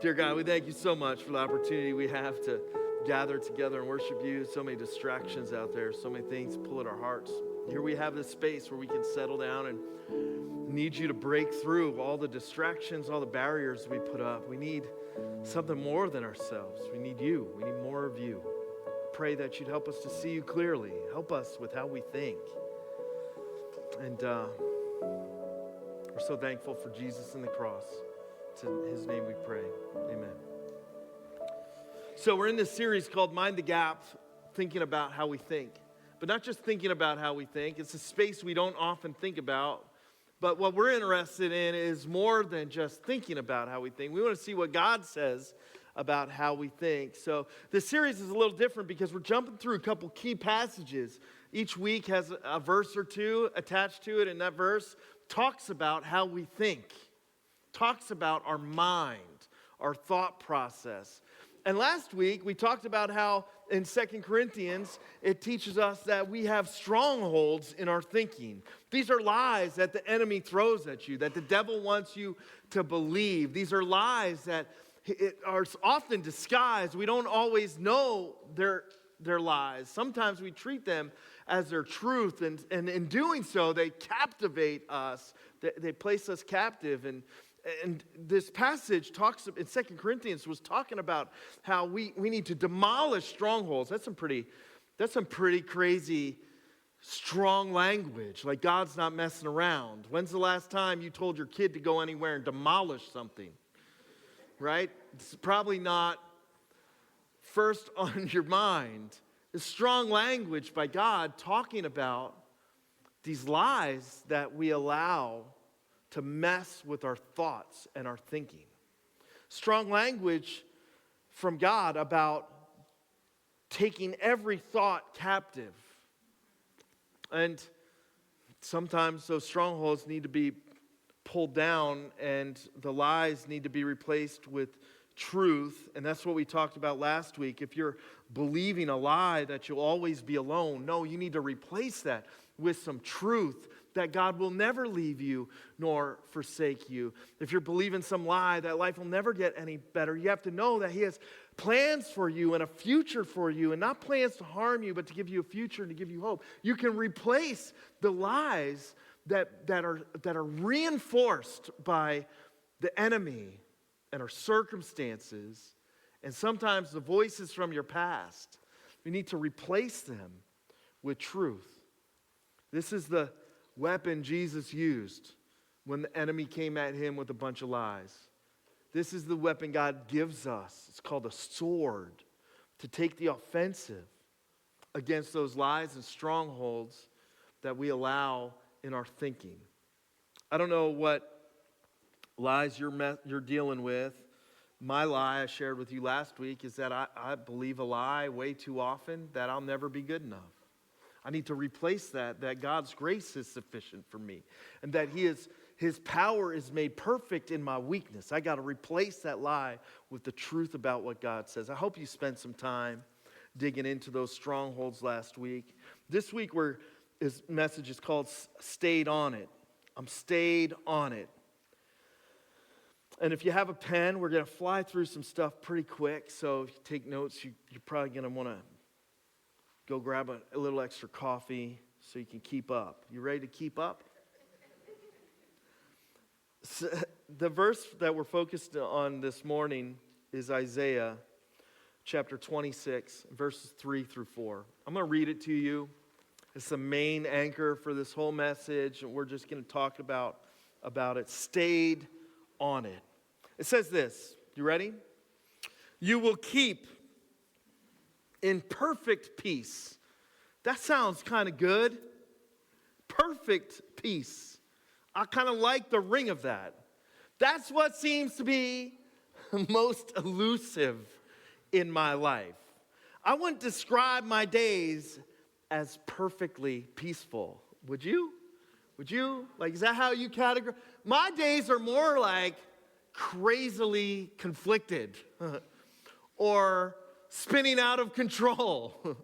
Dear God, we thank you so much for the opportunity we have to gather together and worship you. So many distractions out there, so many things pull at our hearts. Here we have this space where we can settle down and need you to break through all the distractions, all the barriers we put up. We need something more than ourselves. We need you. We need more of you. Pray that you'd help us to see you clearly. Help us with how we think. And we're so thankful for Jesus and the cross. It's in his name we pray. Amen. So we're in this series called Mind the Gap, thinking about how we think. But not just thinking about how we think. It's a space we don't often think about. But what we're interested in is more than just thinking about how we think. We want to see what God says about how we think. So this series is a little different because we're jumping through a couple key passages. Each week has a verse or two attached to it, and that verse talks about how we think. Talks about our mind, our thought process. And last week, we talked about how in 2 Corinthians, it teaches us that we have strongholds in our thinking. These are lies that the enemy throws at you, that the devil wants you to believe. These are lies that are often disguised. We don't always know they're lies. Sometimes we treat them as their truth, and in doing so, they captivate us. They place us captive. And this passage talks in 2 Corinthians was talking about how we need to demolish strongholds. That's some pretty crazy, strong language. Like God's not messing around. When's the last time you told your kid to go anywhere and demolish something? Right? It's probably not first on your mind. It's strong language by God talking about these lies that we allow to mess with our thoughts and our thinking. Strong language from God about taking every thought captive. And sometimes those strongholds need to be pulled down and the lies need to be replaced with truth. And that's what we talked about last week. If you're believing a lie that you'll always be alone, no, you need to replace that with some truth that God will never leave you nor forsake you. If you're believing some lie that life will never get any better, you have to know that he has plans for you and a future for you, and not plans to harm you, but to give you a future and to give you hope. You can replace the lies that are reinforced by the enemy and our circumstances, and sometimes the voices from your past. We need to replace them with truth. This is the weapon Jesus used when the enemy came at him with a bunch of lies. This is the weapon God gives us. It's called a sword, to take the offensive against those lies and strongholds that we allow in our thinking. I don't know what lies you're dealing with. My lie I shared with you last week is that I believe a lie way too often that I'll never be good enough. I need to replace that God's grace is sufficient for me, and that His power is made perfect in my weakness. I got to replace that lie with the truth about what God says. I hope you spent some time digging into those strongholds last week. This week, his message is called Stayed On It. I'm stayed on it. And if you have a pen, we're going to fly through some stuff pretty quick. So if you take notes, you're probably going to want to go grab a little extra coffee so you can keep up. You ready to keep up? So, the verse that we're focused on this morning is Isaiah chapter 26, verses 3 through 4. I'm going to read it to you. It's the main anchor for this whole message, and we're just going to talk about it. Stayed on it. It says this. You ready? You will keep in perfect peace. That sounds kind of good. Perfect peace. I kind of like the ring of that. That's what seems to be most elusive in my life. I wouldn't describe my days as perfectly peaceful. Would you? Would you? Like, is that how you categorize? My days are more like crazily conflicted or spinning out of control.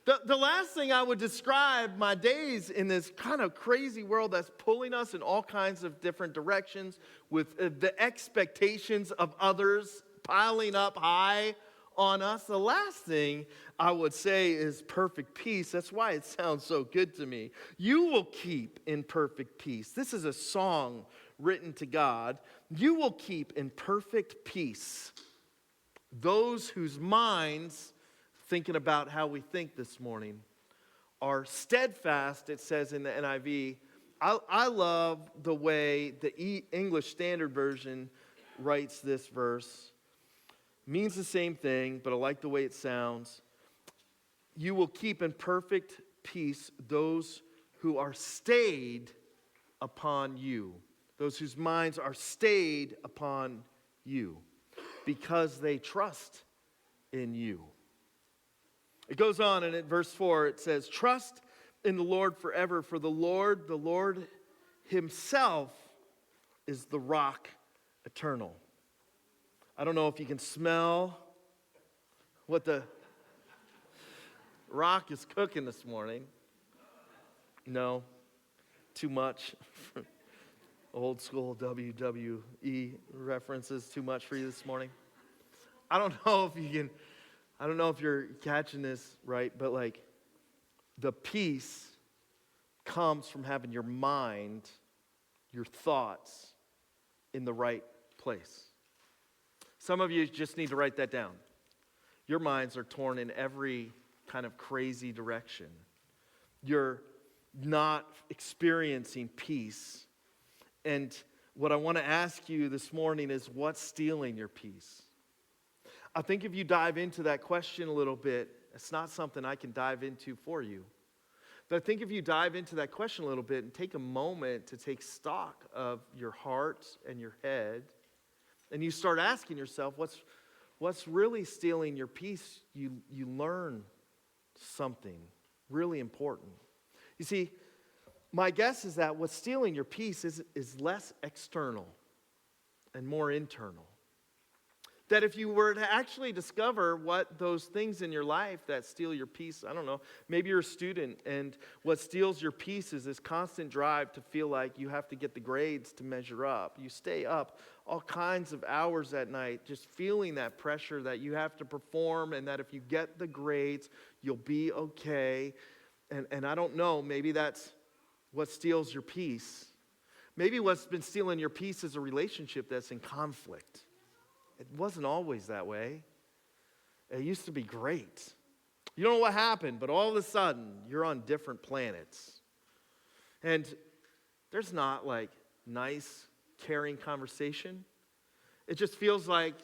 The last thing I would describe my days in this kind of crazy world that's pulling us in all kinds of different directions with the expectations of others piling up high on us. The last thing I would say is perfect peace. That's why it sounds so good to me. You will keep in perfect peace. This is a song written to God. You will keep in perfect peace those whose minds, thinking about how we think this morning, are steadfast, it says in the NIV. I love the way the English Standard Version writes this verse. Means the same thing, but I like the way it sounds. You will keep in perfect peace those who are stayed upon you. Those whose minds are stayed upon you because they trust in you. It goes on, and in verse 4, it says, trust in the Lord forever, for the Lord himself is the rock eternal. I don't know if you can smell what the rock is cooking this morning. No, too much. Old school WWE references, too much for you this morning. I don't know if you're catching this right, but like the peace comes from having your mind, your thoughts in the right place. Some of you just need to write that down. Your minds are torn in every kind of crazy direction. You're not experiencing peace. And what I want to ask you this morning is, what's stealing your peace? I think if you dive into that question a little bit, it's not something I can dive into for you. But I think if you dive into that question a little bit and take a moment to take stock of your heart and your head, and you start asking yourself, what's really stealing your peace? You learn something really important. You see, my guess is that what's stealing your peace is less external and more internal. That if you were to actually discover what those things in your life that steal your peace, I don't know, maybe you're a student and what steals your peace is this constant drive to feel like you have to get the grades to measure up. You stay up all kinds of hours at night just feeling that pressure that you have to perform and that if you get the grades, you'll be okay. And I don't know, maybe that's what steals your peace. Maybe what's been stealing your peace is a relationship that's in conflict. It wasn't always that way. It used to be great. You don't know what happened, but all of a sudden, you're on different planets. And there's not like nice, caring conversation. It just feels like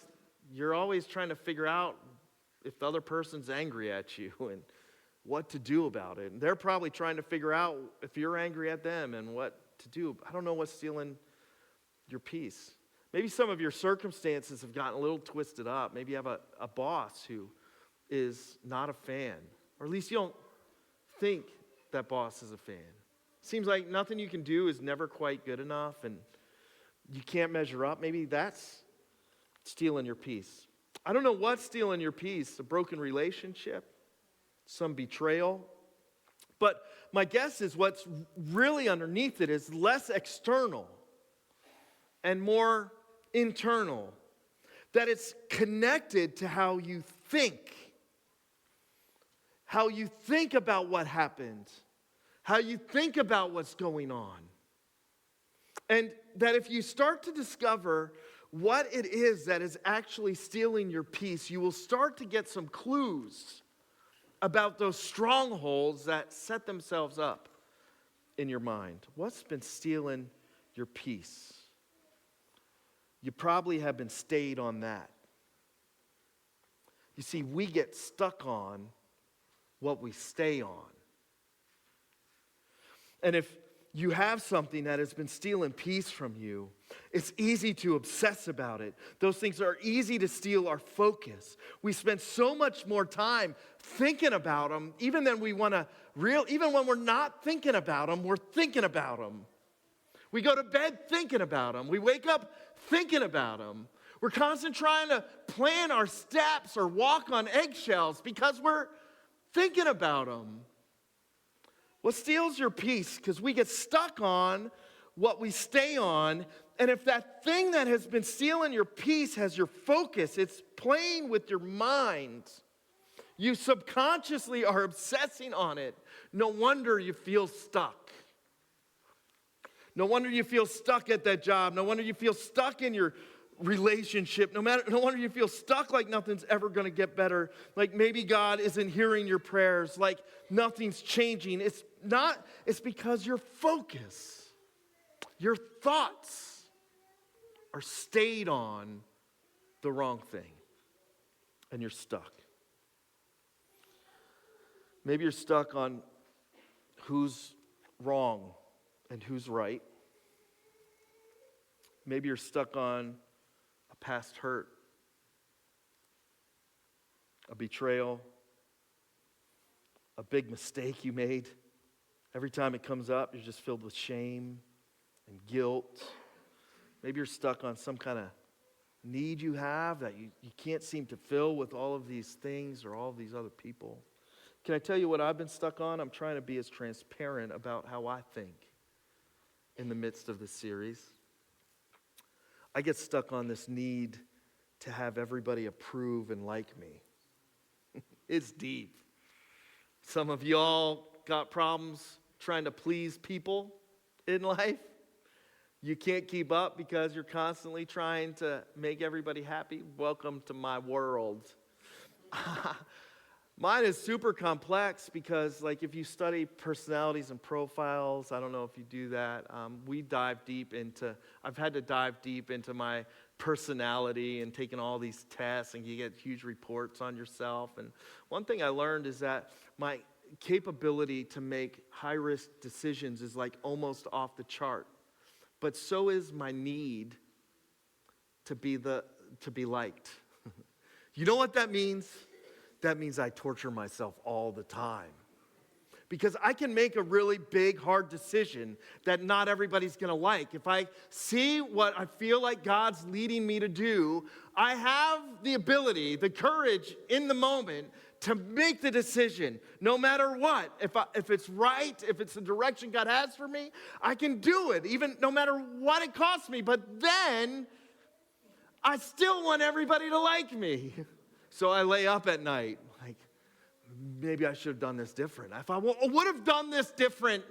you're always trying to figure out if the other person's angry at you and what to do about it. And they're probably trying to figure out if you're angry at them and what to do. I don't know what's stealing your peace. Maybe some of your circumstances have gotten a little twisted up. Maybe you have a boss who is not a fan, or at least you don't think that boss is a fan. Seems like nothing you can do is never quite good enough, and you can't measure up. Maybe that's stealing your peace. I don't know what's stealing your peace, a broken relationship, some betrayal. But my guess is what's really underneath it is less external and more internal, that it's connected to how you think about what happened, how you think about what's going on. And that if you start to discover what it is that is actually stealing your peace, you will start to get some clues about those strongholds that set themselves up in your mind. What's been stealing your peace? You probably have been stayed on that. You see, we get stuck on what we stay on. And if you have something that has been stealing peace from you, it's easy to obsess about it. Those things are easy to steal our focus. We spend so much more time thinking about them, even when we're not thinking about them, we're thinking about them. We go to bed thinking about them. We wake up thinking about them. We're constantly trying to plan our steps or walk on eggshells because we're thinking about them. What steals your peace? Because we get stuck on what we stay on. And if that thing that has been stealing your peace has your focus, it's playing with your mind. You subconsciously are obsessing on it. No wonder you feel stuck. No wonder you feel stuck at that job. No wonder you feel stuck in your relationship. No wonder you feel stuck like nothing's ever going to get better. Like maybe God isn't hearing your prayers. Like nothing's changing. It's because your focus, your thoughts are stayed on the wrong thing. And you're stuck. Maybe you're stuck on who's wrong and who's right. Maybe you're stuck on a past hurt, a betrayal, a big mistake you made. Every time it comes up, you're just filled with shame and guilt. Maybe you're stuck on some kind of need you have that you can't seem to fill with all of these things or all of these other people. Can I tell you what I've been stuck on? I'm trying to be as transparent about how I think in the midst of this series. I get stuck on this need to have everybody approve and like me. It's deep. Some of y'all got problems trying to please people in life. You can't keep up because you're constantly trying to make everybody happy. Welcome to my world. Mine is super complex because, like, if you study personalities and profiles, I don't know if you do that, I've had to dive deep into my personality and taken all these tests, and you get huge reports on yourself. And one thing I learned is that my capability to make high-risk decisions is, like, almost off the chart. But so is my need to be liked. You know what that means? That means I torture myself all the time. Because I can make a really big, hard decision that not everybody's going to like. If I see what I feel like God's leading me to do, I have the ability, the courage in the moment to make the decision, no matter what. If it's right, if it's the direction God has for me, I can do it, even no matter what it costs me. But then, I still want everybody to like me. So I lay up at night, like, maybe I should have done this different. If I would have done this different,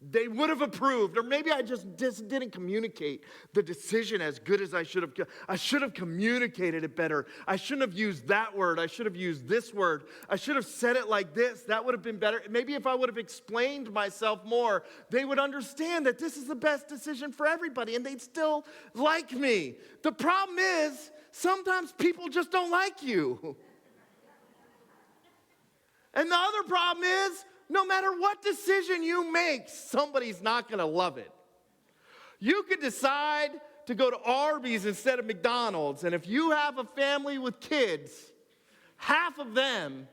they would have approved. Or maybe I just didn't communicate the decision as good as I should have. I should have communicated it better. I shouldn't have used that word. I should have used this word. I should have said it like this. That would have been better. Maybe if I would have explained myself more, they would understand that this is the best decision for everybody, and they'd still like me. The problem is, sometimes people just don't like you. And the other problem is, no matter what decision you make, somebody's not going to love it. You could decide to go to Arby's instead of McDonald's, and if you have a family with kids, half of them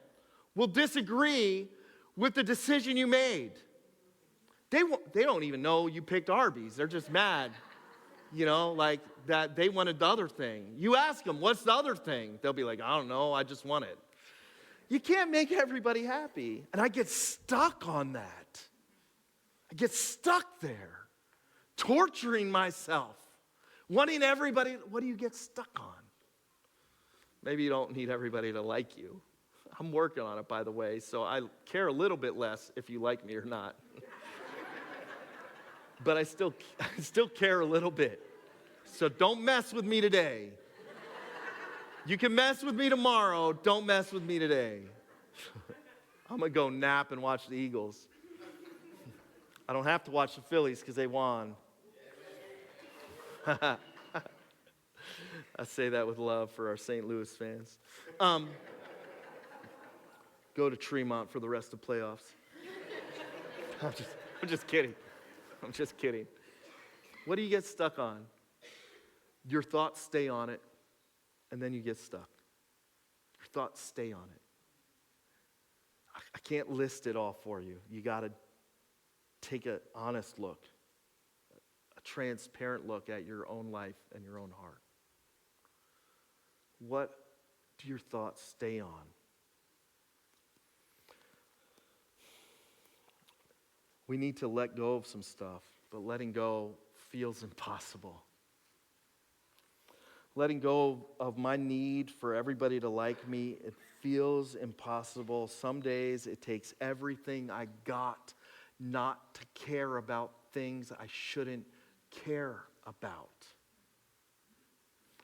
will disagree with the decision you made. They don't even know you picked Arby's. They're just mad, like that they wanted the other thing. You ask them, what's the other thing? They'll be like, I don't know, I just want it. You can't make everybody happy. And I get stuck on that. I get stuck there, torturing myself, wanting everybody. What do you get stuck on? Maybe you don't need everybody to like you. I'm working on it, by the way, so I care a little bit less if you like me or not. But I still care a little bit. So don't mess with me today. You can mess with me tomorrow. Don't mess with me today. I'm going to go nap and watch the Eagles. I don't have to watch the Phillies because they won. I say that with love for our St. Louis fans. Go to Tremont for the rest of playoffs. I'm just kidding. I'm just kidding. What do you get stuck on? Your thoughts stay on it. And then you get stuck. Your thoughts stay on it. I can't list it all for you. You got to take an honest look, a transparent look at your own life and your own heart. What do your thoughts stay on? we need to let go of some stuff, but letting go feels impossible. Letting go of my need for everybody to like me, it feels impossible. Some days it takes everything I got not to care about things I shouldn't care about.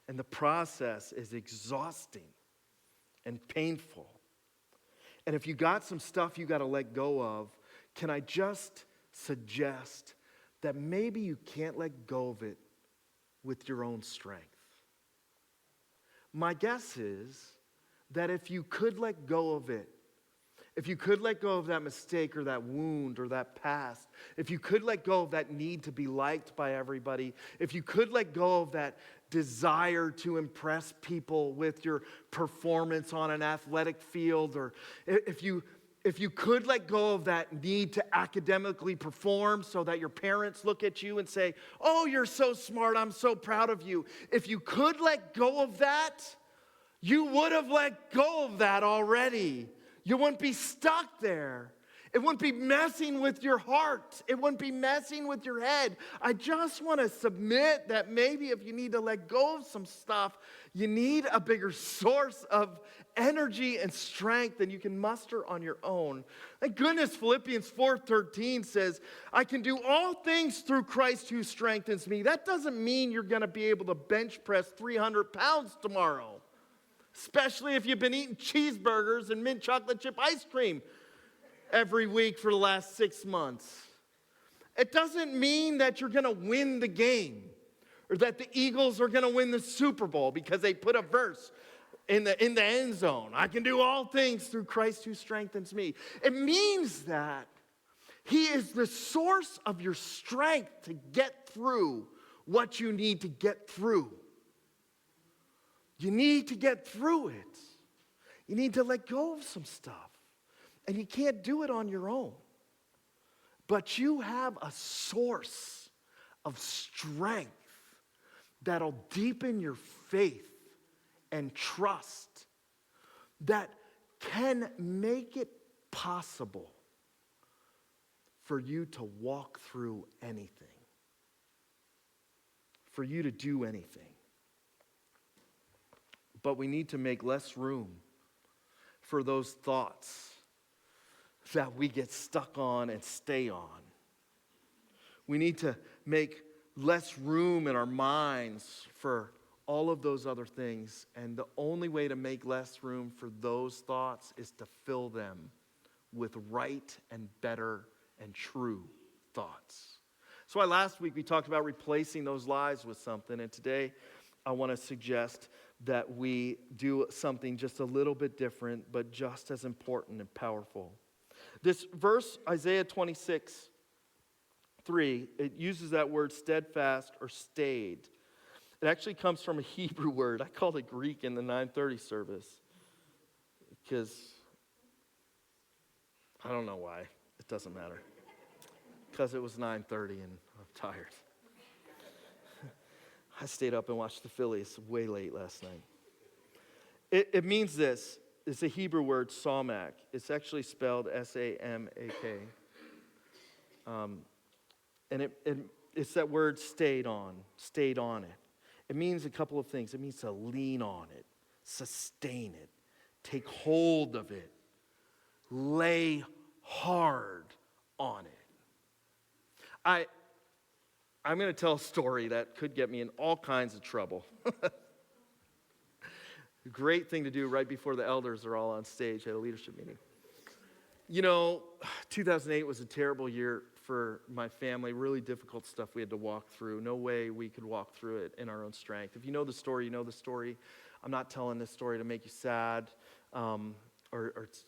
And the process is exhausting and painful. And if you got some stuff you got to let go of, can I just suggest that maybe you can't let go of it with your own strength? My guess is that if you could let go of it, if you could let go of that mistake or that wound or that past, if you could let go of that need to be liked by everybody, if you could let go of that desire to impress people with your performance on an athletic field, or if you could let go of that need to academically perform so that your parents look at you and say, "Oh, you're so smart, I'm so proud of you." If you could let go of that, you would have let go of that already. You wouldn't be stuck there. It wouldn't be messing with your heart. It wouldn't be messing with your head. I just want to submit that maybe if you need to let go of some stuff, you need a bigger source of energy and strength than you can muster on your own. Thank goodness Philippians 4:13 says, "I can do all things through Christ who strengthens me." That doesn't mean you're going to be able to bench press 300 pounds tomorrow, especially if you've been eating cheeseburgers and mint chocolate chip ice cream every week for the last 6 months. It doesn't mean that you're going to win the game or that the Eagles are going to win the Super Bowl because they put a verse in the end zone. I can do all things through Christ who strengthens me. It means that He is the source of your strength to get through what you need to get through. You need to get through it. You need to let go of some stuff. And you can't do it on your own. But you have a source of strength that'll deepen your faith and trust, that can make it possible for you to walk through anything, for you to do anything. But we need to make less room for those thoughts that we get stuck on and stay on. We need to make less room in our minds for all of those other things. And the only way to make less room for those thoughts is to fill them with right and better and true thoughts. So last week we talked about replacing those lies with something. And today I want to suggest that we do something just a little bit different, but just as important and powerful. This verse, Isaiah 26:3, it uses that word steadfast or stayed. It actually comes from a Hebrew word. I called it Greek in the 9:30 service because I don't know why. It doesn't matter. Because it was 9:30 and I'm tired. I stayed up and watched the Phillies way late last night. It means this. It's a Hebrew word, samak. It's actually spelled S-A-M-A-K. And it's that word stayed on it. It means a couple of things. It means to lean on it, sustain it, take hold of it, lay hard on it. I'm going to tell a story that could get me in all kinds of trouble. Great thing to do right before the elders are all on stage at a leadership meeting. 2008 was a terrible year for my family. Really difficult stuff we had to walk through. No way we could walk through it in our own strength. If you know the story, you know the story. I'm not telling this story to make you sad or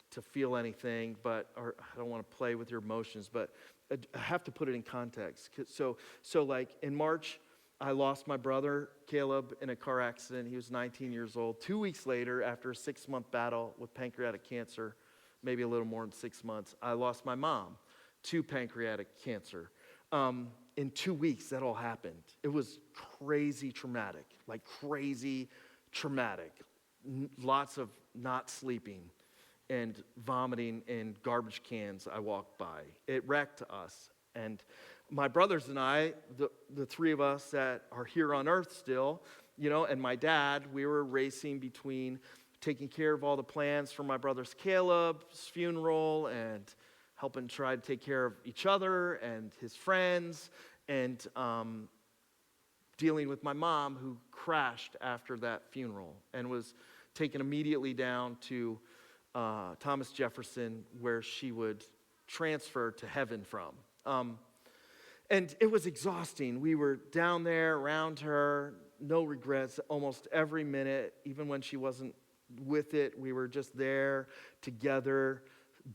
to feel anything, or I don't want to play with your emotions, but I have to put it in context. So like in March, I lost my brother, Caleb, in a car accident. He was 19 years old. 2 weeks later, after a 6-month battle with pancreatic cancer, maybe a little more than 6 months, I lost my mom to pancreatic cancer. In 2 weeks, that all happened. It was crazy traumatic, Lots of not sleeping and vomiting in garbage cans I walked by. It wrecked us. And my brothers and I, the three of us that are here on earth still, and my dad, we were racing between taking care of all the plans for my brother's Caleb's funeral and helping try to take care of each other and his friends, and dealing with my mom, who crashed after that funeral and was taken immediately down to Thomas Jefferson, where she would transfer to heaven from. And it was exhausting. We were down there around her, no regrets, almost every minute, even when she wasn't with it. We were just there together,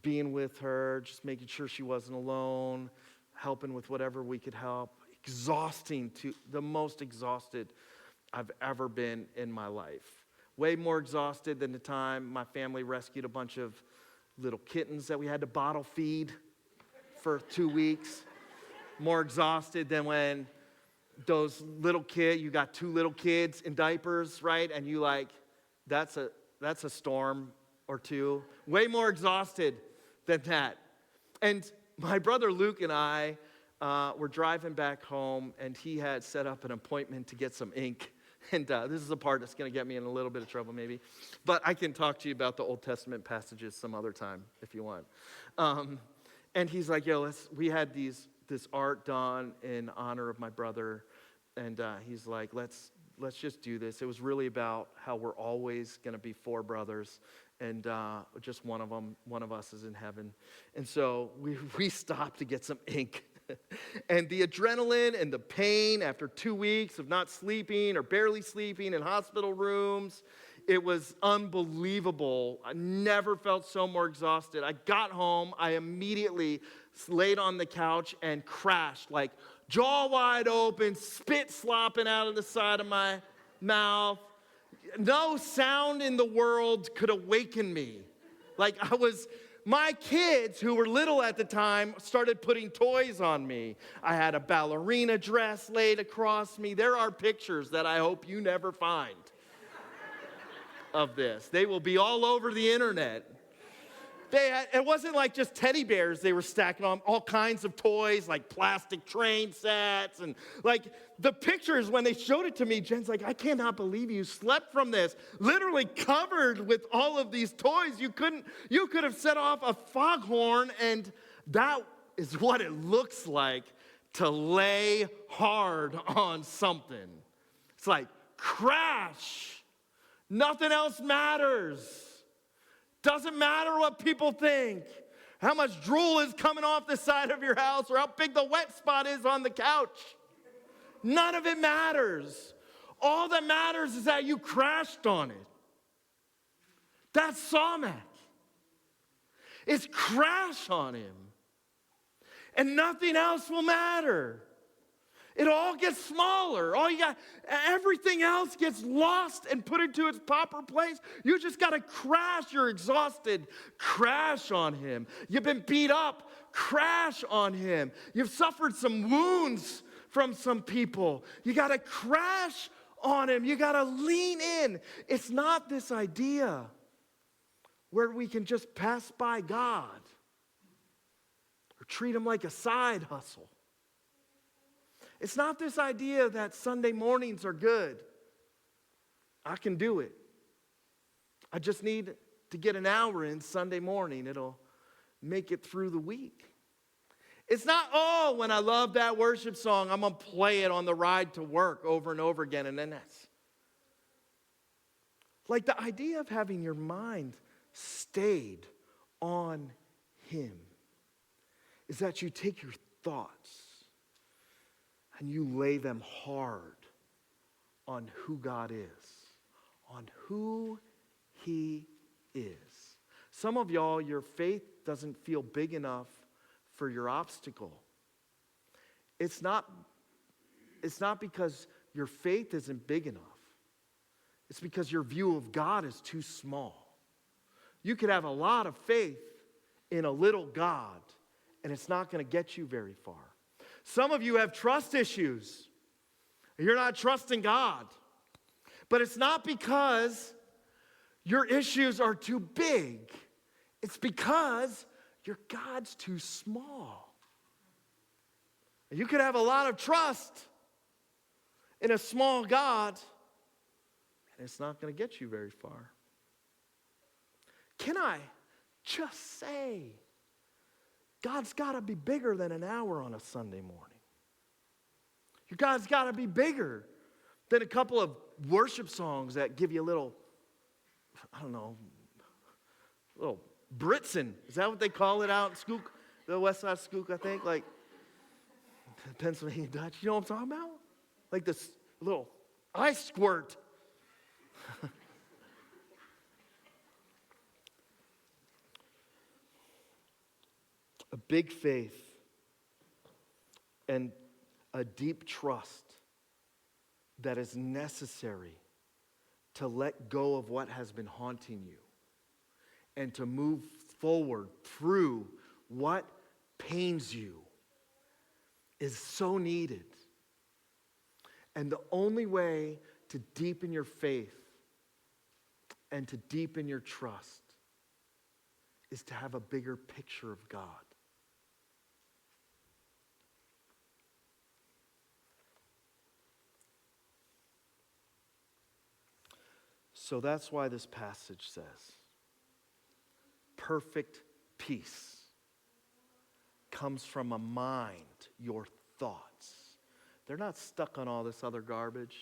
being with her, just making sure she wasn't alone, helping with whatever we could help. Exhausting, to the most exhausted I've ever been in my life. Way more exhausted than the time my family rescued a bunch of little kittens that we had to bottle feed for 2 weeks. More exhausted than when those little kids, you got 2 little kids in diapers, right? And you that's a storm or two. Way more exhausted than that. And my brother Luke and I were driving back home, and he had set up an appointment to get some ink. And this is a part that's going to get me in a little bit of trouble maybe. But I can talk to you about the Old Testament passages some other time if you want. And he's like, we had this art done in honor of my brother. And he's like, let's just do this. It was really about how we're always going to be 4 brothers. And just one of us is in heaven. And so we stopped to get some ink. And the adrenaline and the pain after 2 weeks of not sleeping or barely sleeping in hospital rooms, it was unbelievable. I never felt so more exhausted. I got home, I immediately laid on the couch and crashed, like jaw wide open, spit slopping out of the side of my mouth. No sound in the world could awaken me. My kids, who were little at the time, started putting toys on me. I had a ballerina dress laid across me. There are pictures that I hope you never find of this. They will be all over the internet. It wasn't like just teddy bears they were stacking on, all kinds of toys, like plastic train sets. And the pictures, when they showed it to me, Jen's like, I cannot believe you slept from this. Literally covered with all of these toys. You could have set off a foghorn, and that is what it looks like to lay hard on something. It's like, crash. Nothing else matters. Doesn't matter what people think, how much drool is coming off the side of your house, or how big the wet spot is on the couch. None of it matters. All that matters is that you crashed on it. That's Somac. It's crash on him. And nothing else will matter. It all gets smaller. Everything else gets lost and put into its proper place. You just got to crash. You're exhausted. Crash on him. You've been beat up. Crash on him. You've suffered some wounds from some people. You got to crash on him. You got to lean in. It's not this idea where we can just pass by God or treat him like a side hustle. It's not this idea that Sunday mornings are good. I can do it. I just need to get an hour in Sunday morning. It'll make it through the week. It's not, when I love that worship song, I'm going to play it on the ride to work over and over again, and then that's. Like the idea of having your mind stayed on him is that you take your thoughts and you lay them hard on who God is, on who he is. Some of y'all, your faith doesn't feel big enough for your obstacle. It's not because your faith isn't big enough. It's because your view of God is too small. You could have a lot of faith in a little God, and it's not going to get you very far. Some of you have trust issues. You're not trusting God. But it's not because your issues are too big. It's because your God's too small. You could have a lot of trust in a small God, and it's not going to get you very far. Can I just say, God's got to be bigger than an hour on a Sunday morning. Your God's got to be bigger than a couple of worship songs that give you a little, I don't know, little Britzen. Is that what they call it out in Skook? The West Side Skook, I think? Like Pennsylvania Dutch. You know what I'm talking about? Like this little ice squirt. A big faith and a deep trust that is necessary to let go of what has been haunting you and to move forward through what pains you is so needed. And the only way to deepen your faith and to deepen your trust is to have a bigger picture of God. So that's why this passage says, perfect peace comes from a mind, your thoughts. They're not stuck on all this other garbage.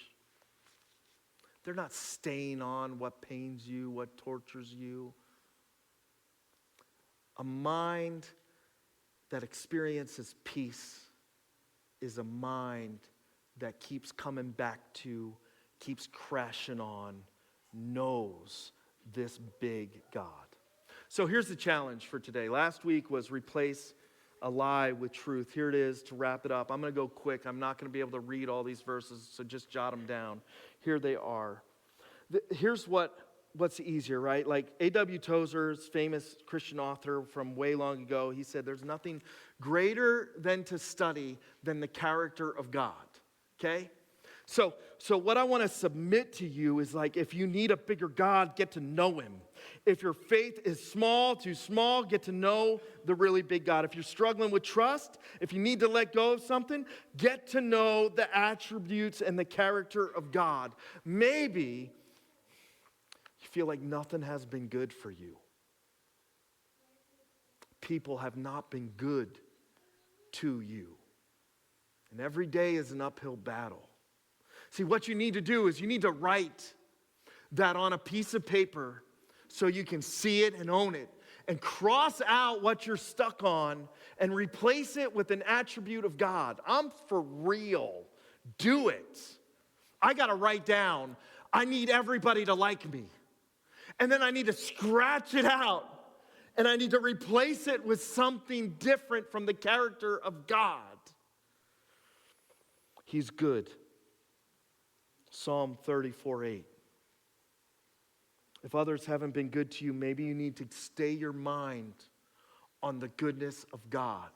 They're not staying on what pains you, what tortures you. A mind that experiences peace is a mind that keeps coming back to, keeps crashing on, knows this big God. So here's the challenge for today. Last week was replace a lie with truth. Here it is to wrap it up. I'm going to go quick. I'm not going to be able to read all these verses, so just jot them down. Here they are. Here's what's easier, right? Like A.W. Tozer's famous Christian author from way long ago, he said, there's nothing greater than to study than the character of God, okay? So what I want to submit to you is like, if you need a bigger God, get to know him. If your faith is small, too small, get to know the really big God. If you're struggling with trust, if you need to let go of something, get to know the attributes and the character of God. Maybe you feel like nothing has been good for you. People have not been good to you. And every day is an uphill battle. See, what you need to do is you need to write that on a piece of paper so you can see it and own it, and cross out what you're stuck on and replace it with an attribute of God. I'm for real. Do it. I got to write down, I need everybody to like me. And then I need to scratch it out, and I need to replace it with something different from the character of God. He's good. Psalm 34:8. If others haven't been good to you, maybe you need to stay your mind on the goodness of God.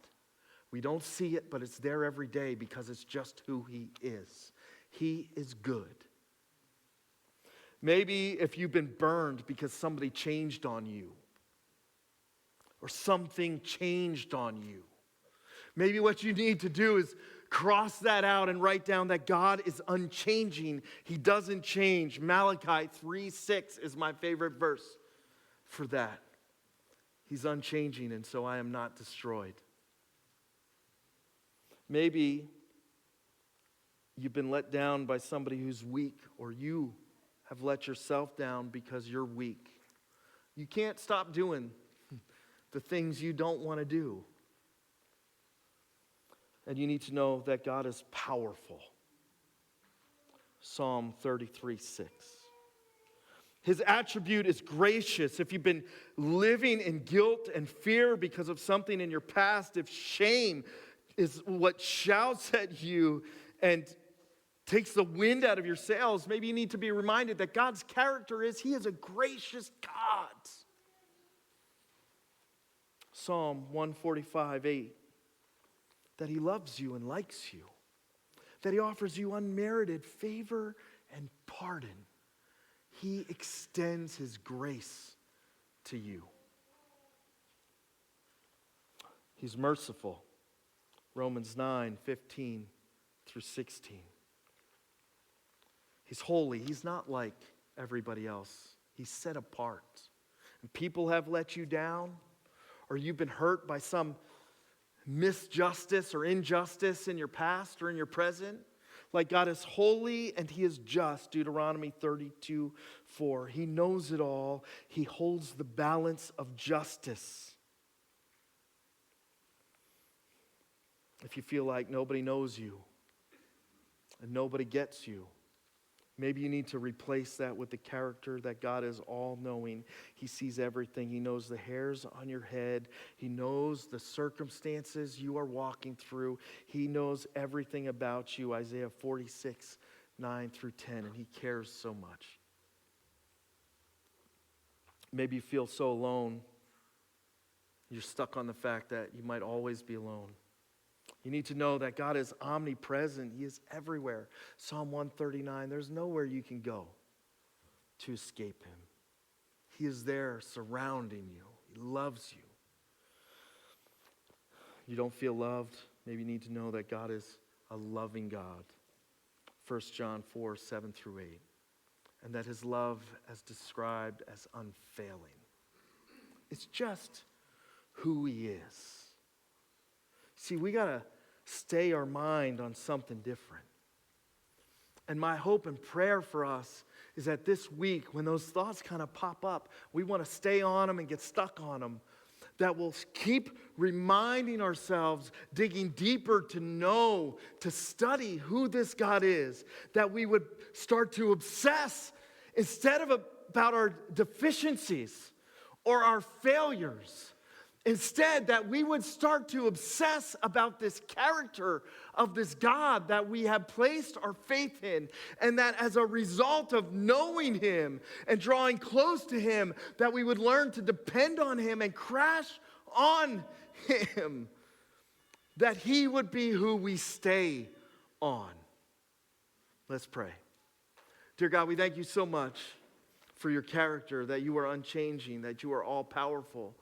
We don't see it, but it's there every day because it's just who he is. He is good. Maybe if you've been burned because somebody changed on you, or something changed on you, maybe what you need to do is cross that out and write down that God is unchanging. He doesn't change. Malachi 3:6 is my favorite verse for that. He's unchanging, and so I am not destroyed. Maybe you've been let down by somebody who's weak, or you have let yourself down because you're weak. You can't stop doing the things you don't want to do. And you need to know that God is powerful. Psalm 33:6. His attribute is gracious. If you've been living in guilt and fear because of something in your past, if shame is what shouts at you and takes the wind out of your sails, maybe you need to be reminded that God's character is he is a gracious God. Psalm 145:8. That he loves you and likes you. That he offers you unmerited favor and pardon. He extends his grace to you. He's merciful. Romans 9:15 through 16. He's holy. He's not like everybody else. He's set apart. And people have let you down, or you've been hurt by some misjustice or injustice in your past or in your present. Like God is holy and He is just. Deuteronomy 32:4. He knows it all. He holds the balance of justice. If you feel like nobody knows you and nobody gets you, maybe you need to replace that with the character that God is all-knowing. He sees everything. He knows the hairs on your head. He knows the circumstances you are walking through. He knows everything about you. Isaiah 46:9 through 10, and He cares so much. Maybe you feel so alone. You're stuck on the fact that you might always be alone. You need to know that God is omnipresent. He is everywhere. Psalm 139, there's nowhere you can go to escape Him. He is there surrounding you. He loves you. You don't feel loved? Maybe you need to know that God is a loving God. 1 John 4:7 through 8. And that His love is described as unfailing. It's just who He is. See, we got to stay our mind on something different. And my hope and prayer for us is that this week, when those thoughts kind of pop up, we want to stay on them and get stuck on them. That we'll keep reminding ourselves, digging deeper to know, to study who this God is. That we would start to obsess instead of about our deficiencies or our failures. Instead, that we would start to obsess about this character of this God that we have placed our faith in. And that as a result of knowing Him and drawing close to Him, that we would learn to depend on Him and crash on Him. That He would be who we stay on. Let's pray. Dear God, we thank You so much for Your character, that You are unchanging, that You are all-powerful,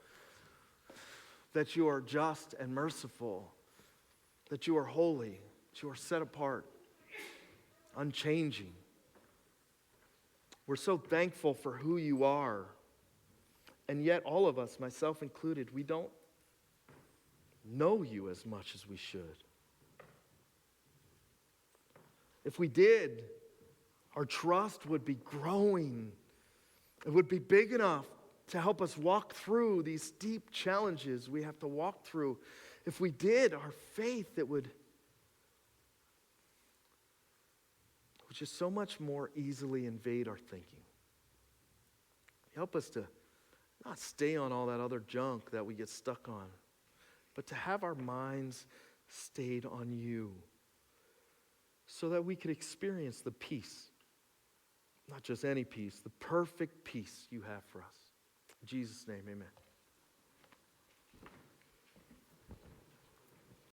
that You are just and merciful, that You are holy, that You are set apart, unchanging. We're so thankful for who You are. And yet all of us, myself included, we don't know You as much as we should. If we did, our trust would be growing. It would be big enough to help us walk through these deep challenges we have to walk through. If we did, our faith, it would just so much more easily invade our thinking. Help us to not stay on all that other junk that we get stuck on, but to have our minds stayed on You so that we could experience the peace, not just any peace, the perfect peace You have for us. In Jesus' name, amen.